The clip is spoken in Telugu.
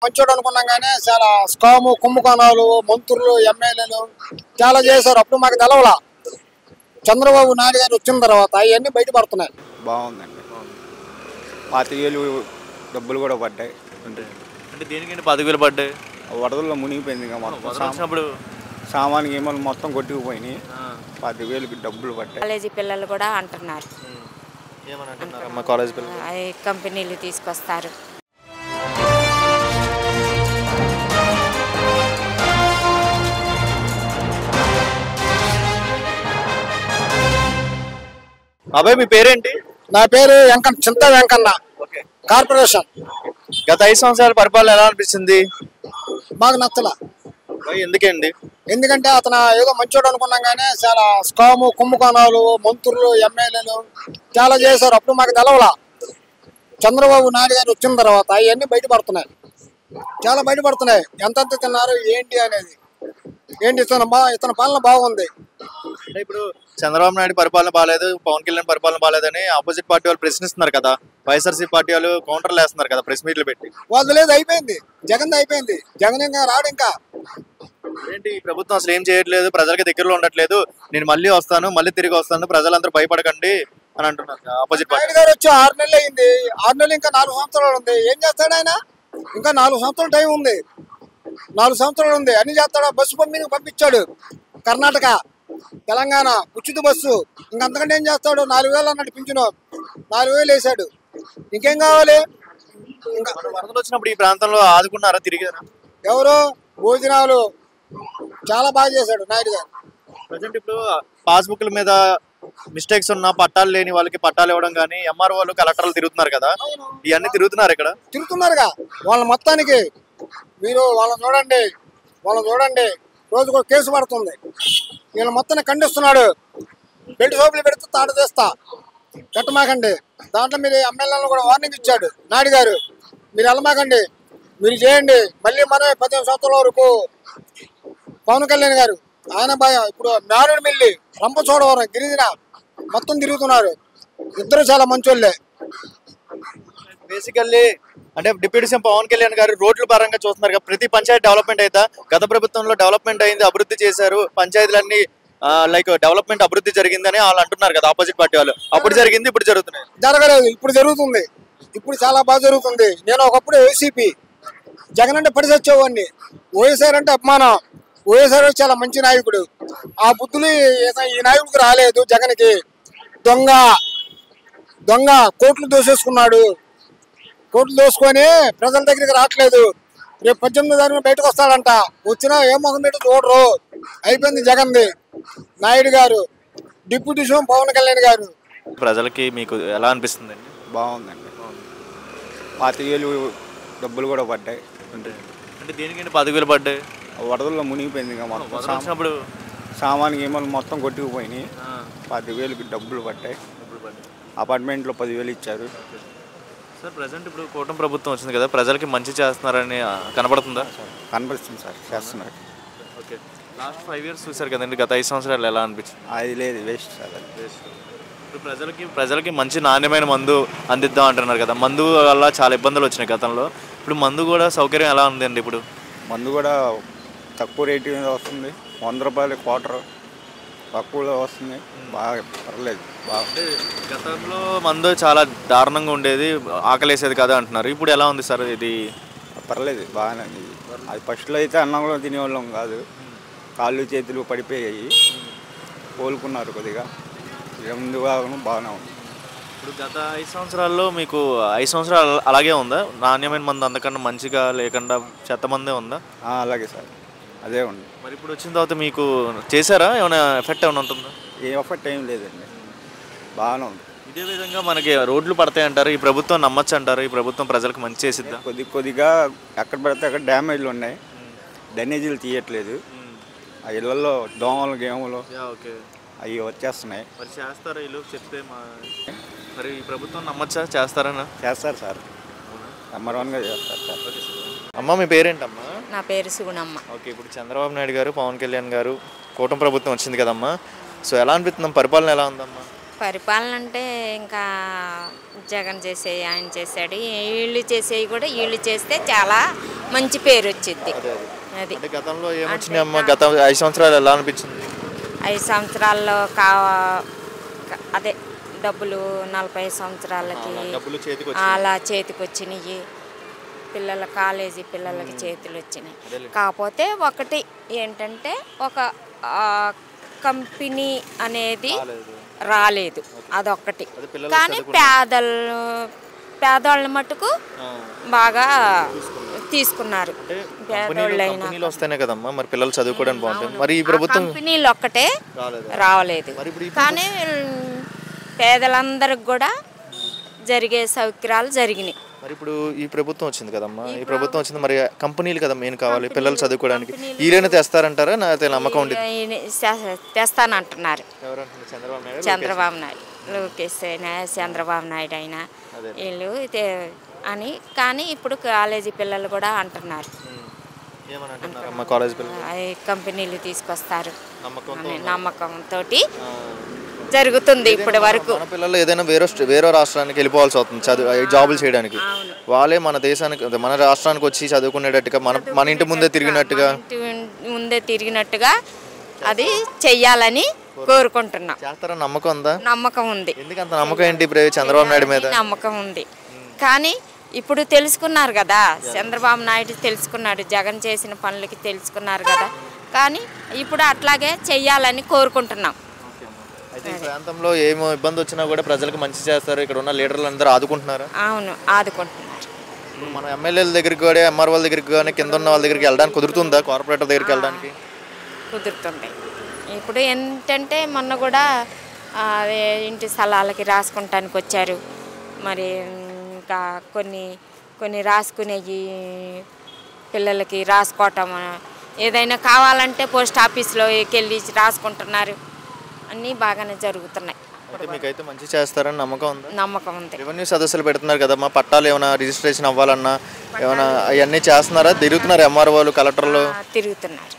మంచోడు అనుకున్నాం కానీ చాలా స్కాము కుంభకోణాలు మంత్రులు ఎమ్మెల్యేలు చాలా చేశారు. అప్పుడు మాకు తెలవలా. చంద్రబాబు నాయుడు గారు వచ్చిన తర్వాత అవన్నీ బయటపడుతున్నాయి. బాగుందండి. 25,000 డబ్బులు కూడా పడ్డాయి. అంటే దేనికంటే 10,000 పడ్డాయి? వరదల్లో మునిగిపోయింది. సామాన్య ఏమో మొత్తం కొట్టుకుపోయినాయి. 10,000 డబ్బులు పడ్డాయి. కాలేజీ పిల్లలు కూడా అంటున్నారు, కాలేజ్ పిల్లలు కంపెనీలు తీసుకొస్తారు. అబ్బాయి మీ పేరేంటి? నా పేరు చింత వెంకన్న, కార్పొరేషన్. గత 5 సంవత్సరాల పరిపాలన ఎలా అనిపిస్తుంది? మాకు నచ్చల. ఎందుకండి? ఎందుకంటే అతను ఏదో మంచోడు అనుకున్నాం కానీ చాలా స్కాము కుంభకోణాలు మంత్రులు ఎమ్మెల్యేలు చాలా చేశారు. అప్పుడు మాకు తెలవలా. చంద్రబాబు నాయుడు గారు వచ్చిన తర్వాత అవన్నీ బయటపడుతున్నాయి, చాలా బయటపడుతున్నాయి. ఎంతెంత తిన్నారు ఏంటి అనేది. ఏంటి ఇతని పాలన బాగుంది. అంటే ఇప్పుడు చంద్రబాబు నాయుడు పరిపాలన బాగాలేదు, పవన్ కళ్యాణ్ పరిపాలన బాగాలేదని ఆపోజిట్ పార్టీ వాళ్ళు ప్రశ్నిస్తున్నారు కదా. వైఎస్ఆర్సీ పార్టీ వాళ్ళు కౌంటర్లు వేస్తున్నారు కదా ప్రెస్ మీట్లు పెట్టి. వాళ్ళు లేదు, అయిపోయింది. జగన్ అయిపోయింది. జగన్ ఇంకా రాడు. ఇంకా ఏంటి ఈ ప్రభుత్వం అసలు ఏం చేయట్లేదు, ప్రజలకి దగ్గరలో ఉండట్లేదు, నేను మళ్ళీ వస్తాను, మళ్ళీ తిరిగి వస్తాను, ప్రజలందరూ భయపడకండి అని అంటున్నారు ఆపోజిట్ పార్టీ. నాయుడు గారు వచ్చి 6 నెలలు అయింది. 6 నెలలు ఇంకా 4 సంవత్సరాలు ఉంది. ఏం చేస్తాడు ఆయన? ఇంకా 4 సంవత్సరాల టైం ఉంది. 4 సంవత్సరాలు ఉంది. అన్ని చేస్తాడు. బస్సు పంపించాడు. కర్ణాటక, తెలంగాణ ఉచిత బస్సు. ఇంకంతకంటే ఏం చేస్తాడు? 4,000 అన్నట్టు పింఛను 4,000 వేసాడు. ఇంకేం కావాలి? ఇంకా వరదలు వచ్చినప్పుడు ఈ ప్రాంతంలో ఆదుకున్నారా? తిరిగారా? ఎవరు? భోజనాలు చాలా బాగా చేశాడు నాయుడు గారు. ప్రజెంట్ ఇప్పుడు పాస్బుక్ల మీద మిస్టేక్స్ ఉన్న పట్టాలు లేని వాళ్ళకి పట్టాలు ఇవ్వడం కానీ, ఎంఆర్ఓలు కలెక్టర్లు తిరుగుతున్నారు కదా, ఇవన్నీ తిరుగుతున్నారు. ఇక్కడ తిరుగుతున్నారుగా. వాళ్ళ మొత్తానికి మీరు వాళ్ళని చూడండి, రోజుకు కేసు పడుతుంది. వీళ్ళ మొత్తాన్ని ఖండిస్తున్నాడు. బెల్ట్ షాపులు పెడితే తాట చేస్తా కట్టమాకండి. దాంట్లో మీరు ఎమ్మెల్యేలను కూడా వార్నింగ్ ఇచ్చాడు నాయుడు గారు. మీరు వెళ్ళమాకండి, మీరు చేయండి. మళ్ళీ మనం 15 సంవత్సరాల వరకు పవన్ కళ్యాణ్ గారు ఆయన భయం. ఇప్పుడు నారాయణమిల్లి, రంపచోడవరం, గిరిజన మొత్తం తిరుగుతున్నారు. ఇద్దరు చాలా మంచోళ్ళే. బేసికల్లీ అంటే డిప్యూటీ సీఎం పవన్ కళ్యాణ్ గారు రోడ్ల పరంగా చూస్తున్నారు కదా, ప్రతి పంచాయతీ డెవలప్మెంట్ అయితే గత ప్రభుత్వంలో డెవలప్మెంట్ అయింది, అభివృద్ధి చేశారు, పంచాయతీలన్నీ లైక్ డెవలప్మెంట్ అభివృద్ధి జరిగిందని వాళ్ళు అంటున్నారు కదా ఆపోజిట్ పార్టీ వాళ్ళు. అప్పుడు జరిగింది, ఇప్పుడు జరుగుతున్నాయి. జరగలేదు, ఇప్పుడు జరుగుతుంది. ఇప్పుడు చాలా బాగా జరుగుతుంది. నేను ఒకప్పుడు వైసీపీ, జగన్ అంటే పడి చచ్చేవాడిని. వైఎస్ఆర్ అంటే అభిమానం. వైఎస్ఆర్ చాలా మంచి నాయకుడు. ఆ బుద్ధులు ఈ నాయకుడికి రాలేదు. జగన్కి దొంగ కోట్లు దోసేసుకున్నాడు. కోట్లు దోసుకొని ప్రజల దగ్గరికి రావట్లేదు. రేపు 18వ తారీఖున బయటకు వస్తాడంట. వచ్చినా ఏ మొహం పెట్టి చూడరు. అయిపోయింది జగన్ది. నాయుడు గారు, డిప్యూటీ సీఎం పవన్ కళ్యాణ్ గారు. ప్రజలకి మీకు ఎలా అనిపిస్తుంది? బాగుందండి. 25,000 డబ్బులు కూడా పడ్డాయి. అంటే దేనికంటే 10,000 పడ్డాయి? వరదల్లో మునిగిపోయింది. వచ్చినప్పుడు సామాన్య ఏమో మొత్తం కొట్టుకుపోయినాయి. 10,000 డబ్బులు పడ్డాయి. అపార్ట్మెంట్లో 10,000 ఇచ్చారు. సార్ ప్రజెంట్ ఇప్పుడు కూటమి ప్రభుత్వం వచ్చింది కదా, ప్రజలకి మంచి చేస్తున్నారని కనబడుతుందా? కనబడుతుంది సార్, చేస్తున్నారు. ఓకే, లాస్ట్ 5 years చూసారు కదండి, గత 5 సంవత్సరాలు ఎలా అనిపించింది? అది లేదు, వేస్ట్ సార్. వేస్ట్. ఇప్పుడు ప్రజలకి మంచి నాణ్యమైన మందు అందిద్దాం అంటున్నారు కదా, మందు వల్ల చాలా ఇబ్బందులు వచ్చినాయి గతంలో. ఇప్పుడు మందు కూడా సౌకర్యం ఎలా ఉందండి? ఇప్పుడు మందు కూడా తక్కువ రేటు మీద వస్తుంది. 100 రూపాయలు క్వార్టర్ తక్కువలో వస్తుంది. బాగా పర్లేదు. బాగా గతంలో మందు చాలా దారుణంగా ఉండేది, ఆకలేసేది కదా అంటున్నారు. ఇప్పుడు ఎలా ఉంది సార్? ఇది పర్లేదు, బాగానే ఉంది. అది ఫస్ట్లో అయితే అన్నంలో తినేవాళ్ళం కాదు. కాళ్ళు చేతులు పడిపోయాయి, కోలుకున్నారు కొద్దిగా. ముందు బాగానే ఉంది. ఇప్పుడు గత 5 సంవత్సరాల్లో మీకు 5 సంవత్సరాలు అలాగే ఉందా? నాణ్యమైన మందు అందకన్నా మంచిగా లేకుండా చెత్త మందే ఉందా? అలాగే సార్, అదే ఉంది. మరి ఇప్పుడు వచ్చిన తర్వాత మీకు చేశారా? ఏమైనా ఎఫెక్ట్ ఏమైనా ఉంటుందా? ఏ ఎఫెక్ట్ ఏం లేదండి, బాగానే ఉంది. ఇదే విధంగా మనకి రోడ్లు పడతాయి అంటారు, ఈ ప్రభుత్వం నమ్మచ్చు అంటారు, ఈ ప్రభుత్వం ప్రజలకు మంచి చేసిద్దా? కొద్దిగా ఎక్కడ పడితే అక్కడ డ్యామేజ్లు ఉన్నాయి, డ్రైనేజీలు తీయట్లేదు. ఆ ఇళ్లలో దోమలు గేములు అవి వచ్చేస్తున్నాయి. మరి చేస్తారా ఇల్లు చెప్తే? మరి ఈ ప్రభుత్వం నమ్మచ్చా? చేస్తారన్నా? చేస్తారు సార్, నెంబర్ 1గా చేస్తారు సార్. అమ్మ మీ పేరేంటమ్మా? నా పేరు సుగుణమ్మ. ఓకే, ఇప్పుడు చంద్రబాబు నాయుడు గారు, పవన్ కళ్యాణ్ గారు కూటమి ప్రభుత్వం వచ్చింది కదమ్మా, సో ఎలా అనిపిస్తుందమ్మా? పరిపాలన ఎలా ఉందమ్మా? పరిపాలన అంటే ఇంకా జగన్ చేసేవి ఆయన చేశాడు, వీళ్ళు చేసేవి కూడా వీళ్ళు చేస్తే చాలా మంచి పేరు వచ్చింది. అది అంటే గతంలో ఏమొచ్చినాయమ్మా? గత 5 సంవత్సరాలు ఎలా అనిపించింది? 5 సంవత్సరాల్లో అదే డబ్బులు 40 సంవత్సరాలకి డబ్బులు చేతికి అలా చేతికి వచ్చినాయి. పిల్లల కాలేజీ పిల్లలకి చేతులు వచ్చినాయి. కాకపోతే ఒకటి ఏంటంటే ఒక కంపెనీ అనేది రాలేదు, అదొక్కటి. కానీ పేదవాళ్ళ మటుకు బాగా తీసుకున్నారు. పేదోళ్ళైనా వస్తేనే కదమ్మా మరి పిల్లలు చదువుకోవడానికి బాగుంటుంది. మరి ఈ ప్రభుత్వం కంపెనీలు ఒక్కటే రావలేదు, కానీ పేదలందరికి కూడా జరిగే సౌకర్యాలు జరిగినాయి. మరి ఇప్పుడు ఈ ప్రభుత్వం వచ్చింది కదమ్మా, ఈ ప్రభుత్వం వచ్చింది, మరి కంపెనీలు కదా మెయిన్ కావాలి పిల్లలు చదువుకోవడానికి. ఈయన తెస్తారంటారా? నా నమ్మకం ఉంది తెస్తానంటున్నారు. చంద్రబాబు నాయుడు, లోకేష్ అయినా చంద్రబాబు నాయుడు అయినా వీళ్ళు అని. కానీ ఇప్పుడు కాలేజీ పిల్లలు కూడా అంటున్నారు కంపెనీలు తీసుకొస్తారు నమ్మకంతో జరుగుతుంది. ఇప్పటి వరకు పిల్లలు ఏదైనా వేరే రాష్ట్రానికి వెళ్ళిపోవాల్సి అవుతుంది జాబులు చేయడానికి. వాళ్ళే మన దేశానికి మన రాష్ట్రానికి వచ్చి చదువుకునేటట్టుగా మన ఇంటి ముందే తిరిగినట్టుగా అది చెయ్యాలని కోరుకుంటున్నాం. చేస్తారని నమ్మకం ఉందా? నమ్మకం ఉంది. ఎందుకంత నమ్మకం ఏంటి చంద్రబాబు నాయుడు మీద? నమ్మకం ఉంది, కానీ ఇప్పుడు తెలుసుకున్నారు కదా, చంద్రబాబు నాయుడు తెలుసుకున్నాడు, జగన్ చేసిన పనులకి తెలుసుకున్నారు కదా, కానీ ఇప్పుడు అట్లాగే చెయ్యాలని కోరుకుంటున్నాం. అయితే ఈ ప్రాంతంలో ఏమో ఇబ్బంది వచ్చినా కూడా ప్రజలకు మంచి చేస్తారు, ఇక్కడ ఉన్న లీడర్లు అందరూ ఆదుకుంటున్నారు. అవును, ఆదుకుంటున్నారు. ఇప్పుడు మన ఎమ్మెల్యేల దగ్గరికి కూడా ఎంఆర్ఓల దగ్గరికి కానీ కింద ఉన్న వాళ్ళ దగ్గరికి వెళ్ళడానికి కుదురుతుందా? కార్పొరేటర్ దగ్గరికి వెళ్ళడానికి కుదురుతుంది. ఇప్పుడు ఏంటంటే మొన్న కూడా ఇంటి స్థలాలకి రాసుకుంటానికి వచ్చారు. మరి ఇంకా కొన్ని రాసుకునేవి పిల్లలకి రాసుకోవటం, ఏదైనా కావాలంటే పోస్ట్ ఆఫీస్లోకి వెళ్ళి రాసుకుంటున్నారు. అన్నీ బాగానే జరుగుతున్నాయి. మీకైతే మంచి చేస్తారని నమ్మకం ఉంది? నమ్మకం ఉంది. రెవెన్యూ సదస్సులు పెడుతున్నారు కదమ్మా, పట్టాలు ఏమైనా రిజిస్ట్రేషన్ అవ్వాలన్నా ఏమైనా అవన్నీ చేస్తున్నారా? తిరుగుతున్నారు ఎంఆర్ఓలు, కలెక్టర్లు తిరుగుతున్నారు.